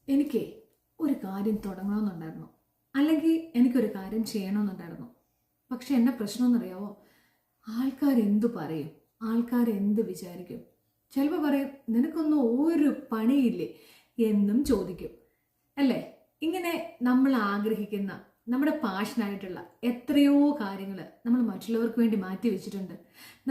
എനിക്ക് ഒരു കാര്യം തുടങ്ങണമെന്നുണ്ടായിരുന്നു, അല്ലെങ്കിൽ എനിക്കൊരു കാര്യം ചെയ്യണമെന്നുണ്ടായിരുന്നു. പക്ഷെ എന്നെ പ്രശ്നമെന്നറിയാവോ, ആൾക്കാരെന്തു പറയും, ആൾക്കാരെന്ത് വിചാരിക്കും. ചിലപ്പോൾ പറയും നിനക്കൊന്നും ഒരു പണിയില്ലേ എന്നും ചോദിക്കും, അല്ലേ? ഇങ്ങനെ നമ്മൾ ആഗ്രഹിക്കുന്ന നമ്മുടെ പാഷനായിട്ടുള്ള എത്രയോ കാര്യങ്ങൾ നമ്മൾ മറ്റുള്ളവർക്ക് വേണ്ടി മാറ്റി വെച്ചിട്ടുണ്ട്.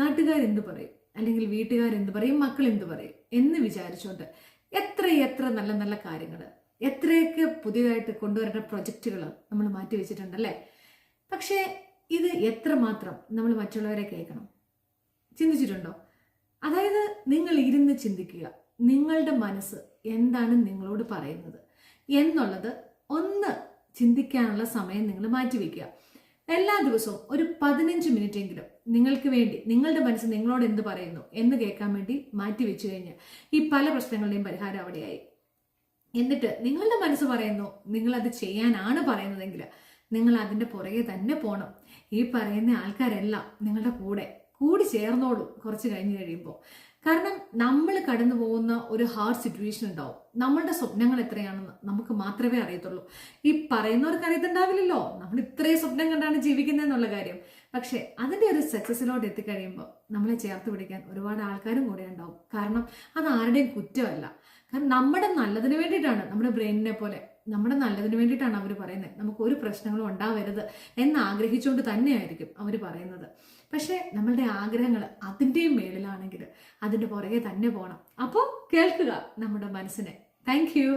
നാട്ടുകാരെന്ത് പറയും, അല്ലെങ്കിൽ വീട്ടുകാരെന്ത് പറയും, മക്കൾ എന്ത് പറയും എന്ന് വിചാരിച്ചുകൊണ്ട് എത്ര നല്ല നല്ല കാര്യങ്ങൾ, എത്രയൊക്കെ പുതിയതായിട്ട് കൊണ്ടുവരേണ്ട പ്രൊജക്റ്റുകൾ നമ്മൾ മാറ്റി വെച്ചിട്ടുണ്ടല്ലേ. പക്ഷേ ഇത് എത്രമാത്രം നമ്മൾ മറ്റുള്ളവരെ കേൾക്കണം, ചിന്തിച്ചിട്ടുണ്ടോ? അതായത് നിങ്ങൾ ഇരുന്ന് ചിന്തിക്കുക, നിങ്ങളുടെ മനസ്സ് എന്താണ് നിങ്ങളോട് പറയുന്നത് എന്നുള്ളത് ഒന്ന് ചിന്തിക്കാനുള്ള സമയം നിങ്ങൾ മാറ്റിവെക്കുക. എല്ലാ ദിവസവും ഒരു 15 മിനിറ്റെങ്കിലും നിങ്ങൾക്ക് വേണ്ടി നിങ്ങളുടെ മനസ്സ് നിങ്ങളോട് എന്ത് പറയുന്നു എന്ന് കേൾക്കാൻ വേണ്ടി മാറ്റി വെച്ചു കഴിഞ്ഞാൽ ഈ പല പ്രശ്നങ്ങളുടെയും പരിഹാരം അവിടെയായി. എന്നിട്ട് നിങ്ങളുടെ മനസ്സ് പറയുന്നു നിങ്ങളത് ചെയ്യാനാണ് പറയുന്നതെങ്കിൽ നിങ്ങൾ അതിൻ്റെ പുറകെ തന്നെ പോകണം. ഈ പറയുന്ന ആൾക്കാരെല്ലാം നിങ്ങളുടെ കൂടി ചേർന്നോളും കുറച്ച് കഴിഞ്ഞ് കഴിയുമ്പോൾ. കാരണം നമ്മൾ കടന്നു പോകുന്ന ഒരു ഹാർഡ് സിറ്റുവേഷൻ ഉണ്ടാവും. നമ്മളുടെ സ്വപ്നങ്ങൾ എത്രയാണെന്ന് നമുക്ക് മാത്രമേ അറിയത്തുള്ളൂ. ഈ പറയുന്നവർക്ക് അറിയത്തുണ്ടാവില്ലല്ലോ നമ്മൾ ഇത്രയും സ്വപ്നം കണ്ടാണ് ജീവിക്കുന്നതെന്നുള്ള കാര്യം. പക്ഷെ അതിൻ്റെ ഒരു സക്സസിലോട്ട് എത്തിക്കഴിയുമ്പോൾ നമ്മളെ ചേർത്ത് പിടിക്കാൻ ഒരുപാട് ആൾക്കാരും കൂടെ ഉണ്ടാവും. കാരണം അത് ആരുടെയും കുറ്റമല്ല. കാരണം നമ്മുടെ നല്ലതിന് വേണ്ടിയിട്ടാണ്, നമ്മുടെ ബ്രെയിനിനെ പോലെ നമ്മുടെ നല്ലതിന് വേണ്ടിയിട്ടാണ് അവർ പറയുന്നത്. നമുക്ക് ഒരു പ്രശ്നങ്ങളും ഉണ്ടാവരുത് എന്ന് ആഗ്രഹിച്ചുകൊണ്ട് തന്നെയായിരിക്കും അവർ പറയുന്നത്. പക്ഷേ നമ്മളുടെ ആഗ്രഹങ്ങൾ അതിൻ്റെയും മേളിലാണെങ്കിൽ അതിൻ്റെ പുറകെ തന്നെ പോകണം. അപ്പോൾ കേൾക്കുക നമ്മുടെ മനസ്സിനെ. Thank you.